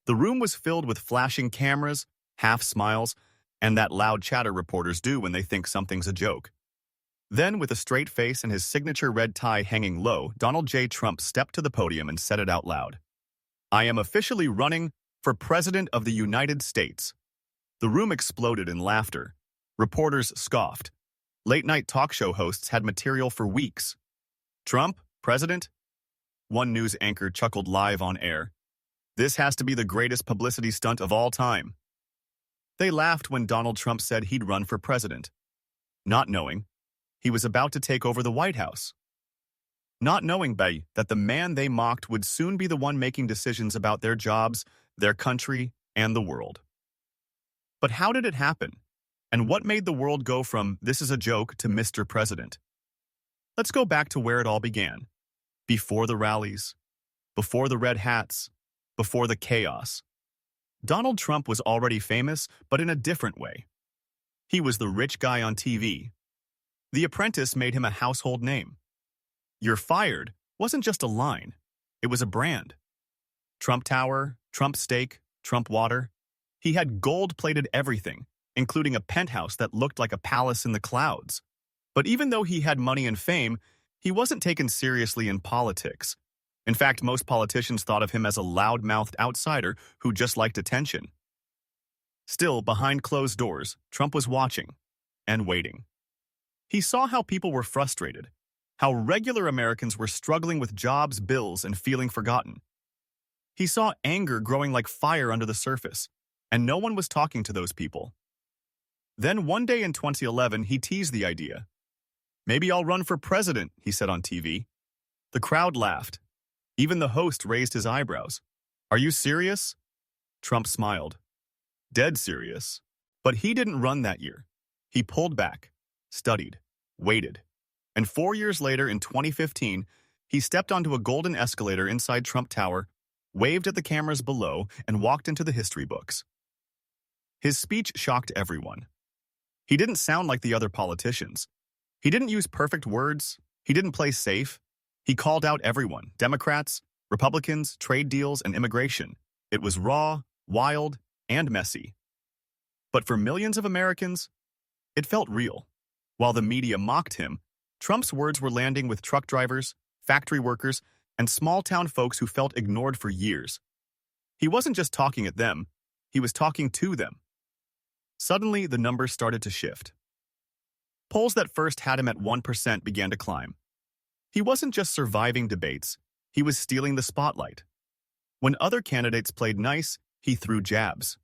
The room was filled with flashing cameras, half smiles, and that loud chatter reporters do when they think something's a joke. Then, with a straight face and his signature red tie hanging low, Donald J. Trump stepped to the podium and said it out loud. "I am officially running for President of the United States." The room exploded in laughter. Reporters scoffed. Late-night talk show hosts had material for weeks. "Trump, president?" One news anchor chuckled live on air. "This has to be the greatest publicity stunt of all time." They laughed when Donald Trump said he'd run for president, not knowing he was about to take over the White House. Not knowing, that the man they mocked would soon be the one making decisions about their jobs, their country, and the world. But how did it happen? And what made the world go from "this is a joke" to "Mr. President"? Let's go back to where it all began. Before the rallies, before the red hats, before the chaos. Donald Trump was already famous, but in a different way. He was the rich guy on TV. The Apprentice made him a household name. "You're fired" wasn't just a line. It was a brand. Trump Tower, Trump Steak, Trump Water. He had gold-plated everything, including a penthouse that looked like a palace in the clouds. But even though he had money and fame, he wasn't taken seriously in politics. In fact, most politicians thought of him as a loud-mouthed outsider who just liked attention. Still, behind closed doors, Trump was watching and waiting. He saw how people were frustrated, how regular Americans were struggling with jobs, bills, and feeling forgotten. He saw anger growing like fire under the surface, and no one was talking to those people. Then one day in 2011, he teased the idea. "Maybe I'll run for president," he said on TV. The crowd laughed. Even the host raised his eyebrows. "Are you serious?" Trump smiled. Dead serious. But he didn't run that year. He pulled back, studied, waited. And 4 years later, in 2015, he stepped onto a golden escalator inside Trump Tower, waved at the cameras below, and walked into the history books. His speech shocked everyone. He didn't sound like the other politicians. He didn't use perfect words. He didn't play safe. He called out everyone, Democrats, Republicans, trade deals, and immigration. It was raw, wild, and messy. But for millions of Americans, it felt real. While the media mocked him, Trump's words were landing with truck drivers, factory workers, and small-town folks who felt ignored for years. He wasn't just talking at them, he was talking to them. Suddenly, the numbers started to shift. Polls that first had him at 1% began to climb. He wasn't just surviving debates, he was stealing the spotlight. When other candidates played nice, he threw jabs.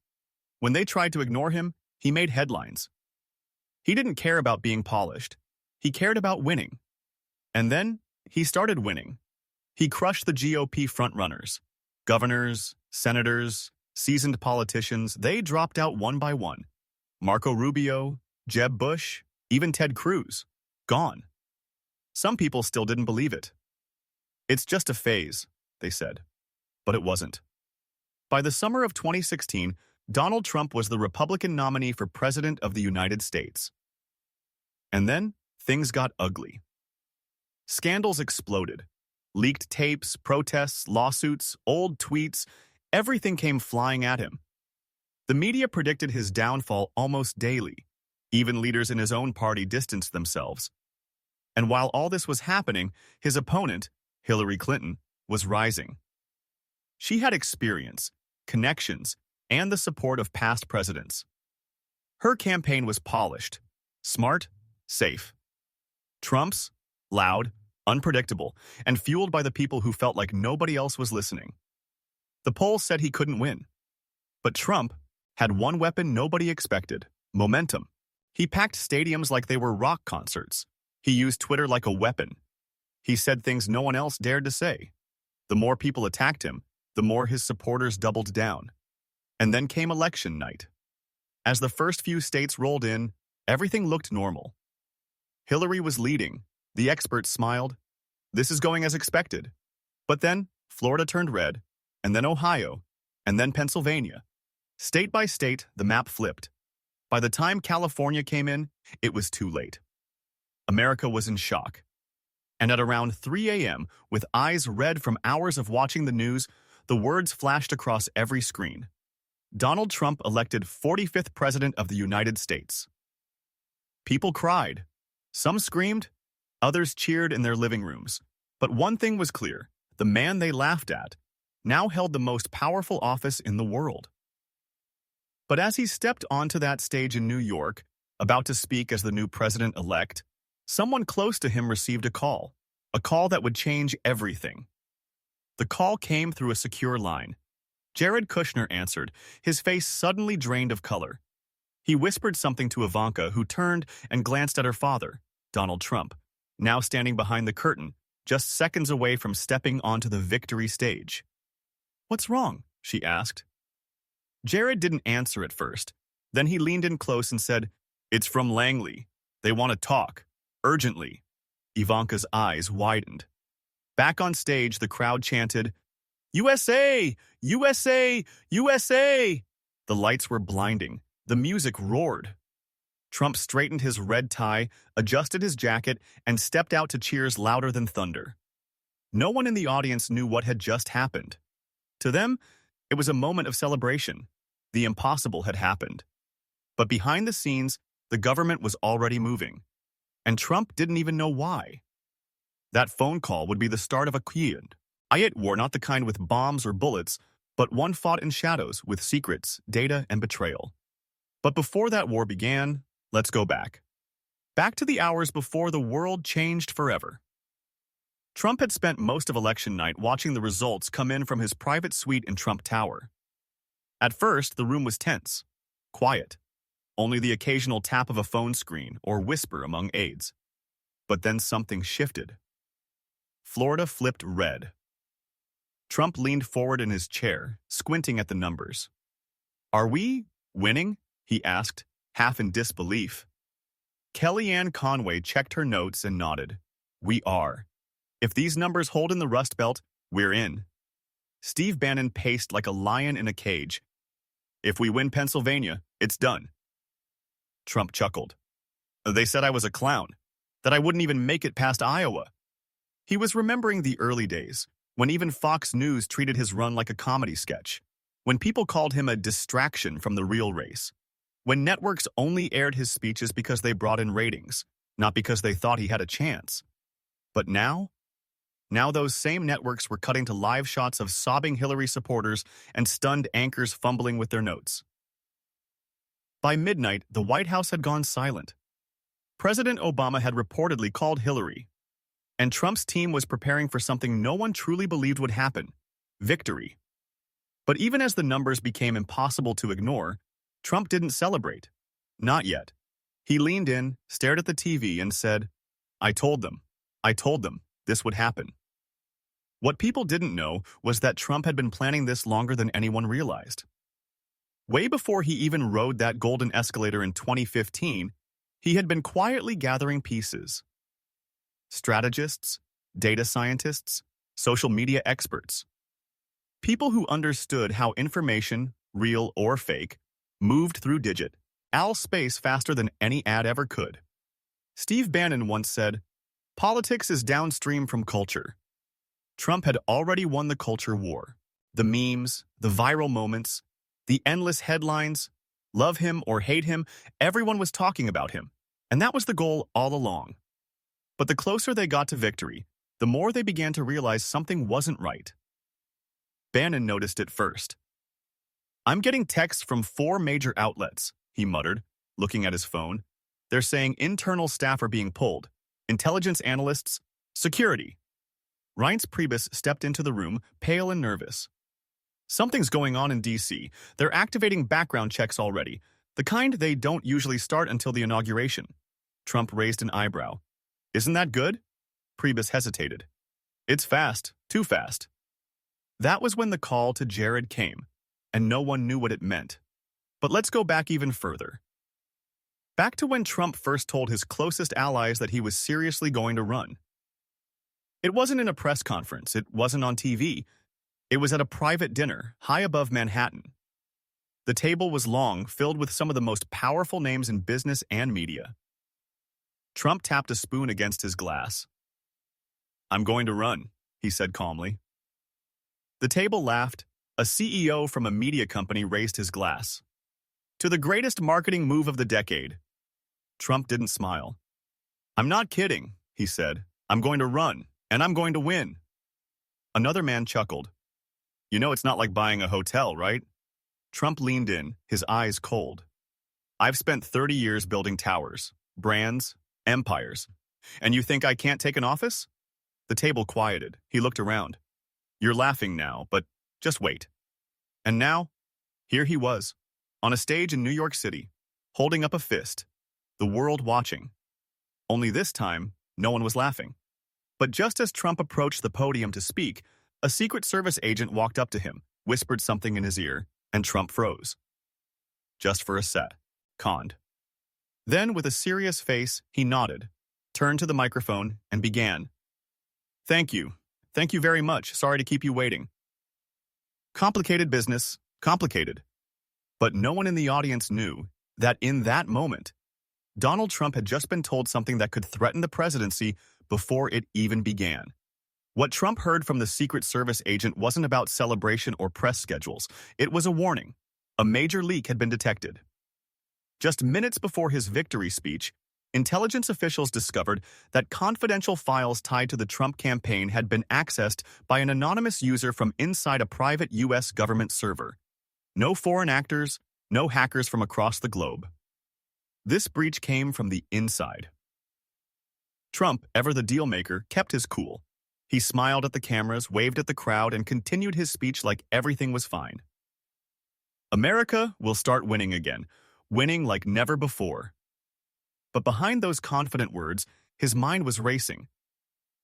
When they tried to ignore him, he made headlines. He didn't care about being polished. He cared about winning. And then, he started winning. He crushed the GOP frontrunners. Governors, senators, seasoned politicians, they dropped out one by one. Marco Rubio, Jeb Bush, even Ted Cruz. Gone. Some people still didn't believe it. "It's just a phase," they said. But it wasn't. By the summer of 2016, Donald Trump was the Republican nominee for President of the United States. And then, things got ugly. Scandals exploded. Leaked tapes, protests, lawsuits, old tweets, everything came flying at him. The media predicted his downfall almost daily. Even leaders in his own party distanced themselves. And while all this was happening, his opponent, Hillary Clinton, was rising. She had experience, connections, and the support of past presidents. Her campaign was polished, smart, safe. Trump's, loud, unpredictable, and fueled by the people who felt like nobody else was listening. The polls said he couldn't win. But Trump had one weapon nobody expected: momentum. He packed stadiums like they were rock concerts. He used Twitter like a weapon. He said things no one else dared to say. The more people attacked him, the more his supporters doubled down. And then came election night. As the first few states rolled in, everything looked normal. Hillary was leading. The experts smiled. This is going as expected. But then, Florida turned red, and then Ohio, and then Pennsylvania. State by state, the map flipped. By the time California came in, it was too late. America was in shock. And at around 3 a.m., with eyes red from hours of watching the news, the words flashed across every screen. Donald Trump elected 45th President of the United States. People cried. Some screamed, others cheered in their living rooms. But one thing was clear: the man they laughed at now held the most powerful office in the world. But as he stepped onto that stage in New York, about to speak as the new president-elect, someone close to him received a call that would change everything. The call came through a secure line. Jared Kushner answered, his face suddenly drained of color. He whispered something to Ivanka, who turned and glanced at her father, Donald Trump, now standing behind the curtain, just seconds away from stepping onto the victory stage. "What's wrong?" she asked. Jared didn't answer at first. Then he leaned in close and said, "It's from Langley. They want to talk. Urgently." Ivanka's eyes widened. Back on stage, the crowd chanted, "USA! USA! USA!" The lights were blinding. The music roared. Trump straightened his red tie, adjusted his jacket, and stepped out to cheers louder than thunder. No one in the audience knew what had just happened. To them, it was a moment of celebration. The impossible had happened. But behind the scenes, the government was already moving. And Trump didn't even know why. That phone call would be the start of a quiet war, not the kind with bombs or bullets, but one fought in shadows with secrets, data, and betrayal. But before that war began, let's go back. Back to the hours before the world changed forever. Trump had spent most of election night watching the results come in from his private suite in Trump Tower. At first, the room was tense, quiet, only the occasional tap of a phone screen or whisper among aides. But then something shifted. Florida flipped red. Trump leaned forward in his chair, squinting at the numbers. "Are we winning?" he asked, half in disbelief. Kellyanne Conway checked her notes and nodded. "We are. If these numbers hold in the Rust Belt, we're in." Steve Bannon paced like a lion in a cage. "If we win Pennsylvania, it's done." Trump chuckled. "They said I was a clown, that I wouldn't even make it past Iowa." He was remembering the early days, when even Fox News treated his run like a comedy sketch, when people called him a distraction from the real race, when networks only aired his speeches because they brought in ratings, not because they thought he had a chance. But now those same networks were cutting to live shots of sobbing Hillary supporters and stunned anchors fumbling with their notes. By midnight, the White House had gone silent. President Obama had reportedly called Hillary, and Trump's team was preparing for something no one truly believed would happen: victory. But even as the numbers became impossible to ignore, Trump didn't celebrate. Not yet. He leaned in, stared at the TV, and said, I told them, this would happen." What people didn't know was that Trump had been planning this longer than anyone realized. Way before he even rode that golden escalator in 2015, he had been quietly gathering pieces. Strategists, data scientists, social media experts. People who understood how information, real or fake, moved through space faster than any ad ever could. Steve Bannon once said, "Politics is downstream from culture." Trump had already won the culture war. The memes, the viral moments, the endless headlines, love him or hate him, everyone was talking about him. And that was the goal all along. But the closer they got to victory, the more they began to realize something wasn't right. Bannon noticed it first. "I'm getting texts from 4 major outlets," he muttered, looking at his phone. "They're saying internal staff are being pulled. Intelligence analysts, security." Reince Priebus stepped into the room, pale and nervous. "Something's going on in D.C. They're activating background checks already, the kind they don't usually start until the inauguration." Trump raised an eyebrow. "Isn't that good?" Priebus hesitated. "It's fast, too fast." That was when the call to Jared came, and no one knew what it meant. But let's go back even further. Back to when Trump first told his closest allies that he was seriously going to run. It wasn't in a press conference, it wasn't on TV. It was at a private dinner, high above Manhattan. The table was long, filled with some of the most powerful names in business and media. Trump tapped a spoon against his glass. "I'm going to run," he said calmly. The table laughed. A CEO from a media company raised his glass. To the greatest marketing move of the decade. Trump didn't smile. "I'm not kidding," he said. "I'm going to run, and I'm going to win." Another man chuckled. "You know it's not like buying a hotel, right?" Trump leaned in, his eyes cold. "I've spent 30 years building towers, brands, empires. And you think I can't take an office?" The table quieted. He looked around. "You're laughing now, but just wait." And now, here he was, on a stage in New York City, holding up a fist, the world watching. Only this time, no one was laughing. But just as Trump approached the podium to speak, a Secret Service agent walked up to him, whispered something in his ear, and Trump froze. Just for a set. Conned. Then, with a serious face, he nodded, turned to the microphone, and began. "Thank you. Thank you very much. Sorry to keep you waiting. Complicated business. Complicated." But no one in the audience knew that in that moment, Donald Trump had just been told something that could threaten the presidency before it even began. What Trump heard from the Secret Service agent wasn't about celebration or press schedules. It was a warning. A major leak had been detected. Just minutes before his victory speech, intelligence officials discovered that confidential files tied to the Trump campaign had been accessed by an anonymous user from inside a private U.S. government server. No foreign actors, no hackers from across the globe. This breach came from the inside. Trump, ever the dealmaker, kept his cool. He smiled at the cameras, waved at the crowd, and continued his speech like everything was fine. "America will start winning again, winning like never before." But behind those confident words, his mind was racing.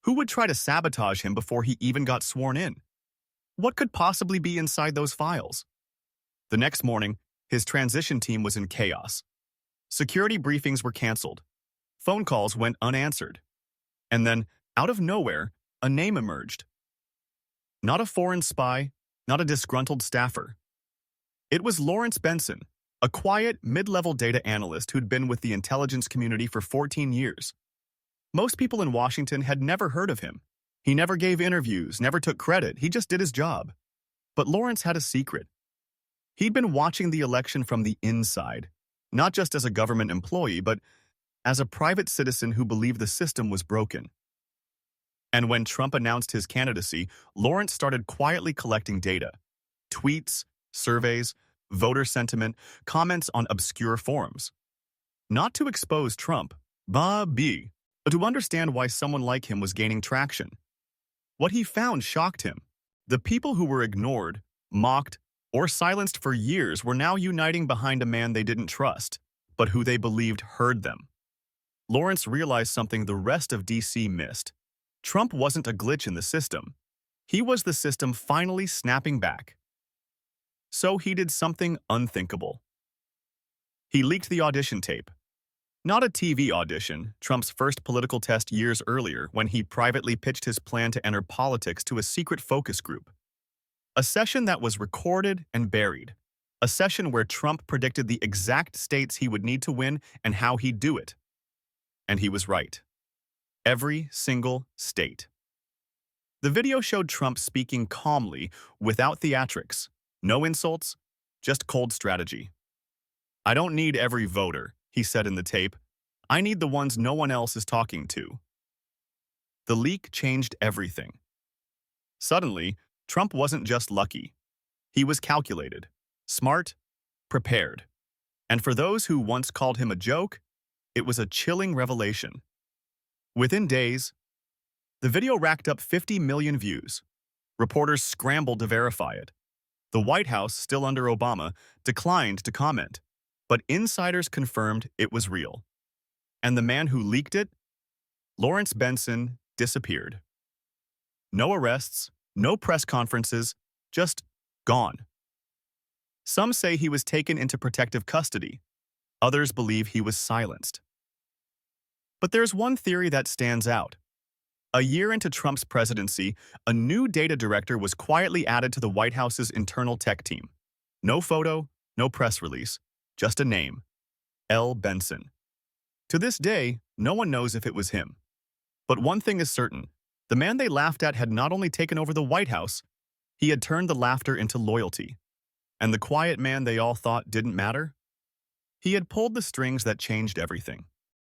Who would try to sabotage him before he even got sworn in? What could possibly be inside those files? The next morning, his transition team was in chaos. Security briefings were canceled. Phone calls went unanswered. And then, out of nowhere, a name emerged. Not a foreign spy, not a disgruntled staffer. It was Lawrence Benson, a quiet, mid-level data analyst who'd been with the intelligence community for 14 years. Most people in Washington had never heard of him. He never gave interviews, never took credit, he just did his job. But Lawrence had a secret. He'd been watching the election from the inside, not just as a government employee, but as a private citizen who believed the system was broken. And when Trump announced his candidacy, Lawrence started quietly collecting data. Tweets, surveys, voter sentiment, comments on obscure forums. Not to expose Trump, but to understand why someone like him was gaining traction. What he found shocked him. The people who were ignored, mocked, or silenced for years were now uniting behind a man they didn't trust, but who they believed heard them. Lawrence realized something the rest of D.C. missed. Trump wasn't a glitch in the system. He was the system finally snapping back. So he did something unthinkable. He leaked the audition tape. Not a TV audition, Trump's first political test years earlier when he privately pitched his plan to enter politics to a secret focus group. A session that was recorded and buried. A session where Trump predicted the exact states he would need to win and how he'd do it. And he was right. Every single state. The video showed Trump speaking calmly, without theatrics. No insults, just cold strategy. "I don't need every voter," he said in the tape. "I need the ones no one else is talking to." The leak changed everything. Suddenly, Trump wasn't just lucky. He was calculated, smart, prepared. And for those who once called him a joke, it was a chilling revelation. Within days, the video racked up 50 million views. Reporters scrambled to verify it. The White House, still under Obama, declined to comment, but insiders confirmed it was real. And the man who leaked it, Lawrence Benson, disappeared. No arrests, no press conferences, just gone. Some say he was taken into protective custody. Others believe he was silenced. But there's one theory that stands out. A year into Trump's presidency, a new data director was quietly added to the White House's internal tech team. No photo, no press release, just a name. L. Benson. To this day, no one knows if it was him. But one thing is certain. The man they laughed at had not only taken over the White House, He had turned the laughter into loyalty, and the quiet man they all thought didn't matter, he had pulled the strings that changed everything.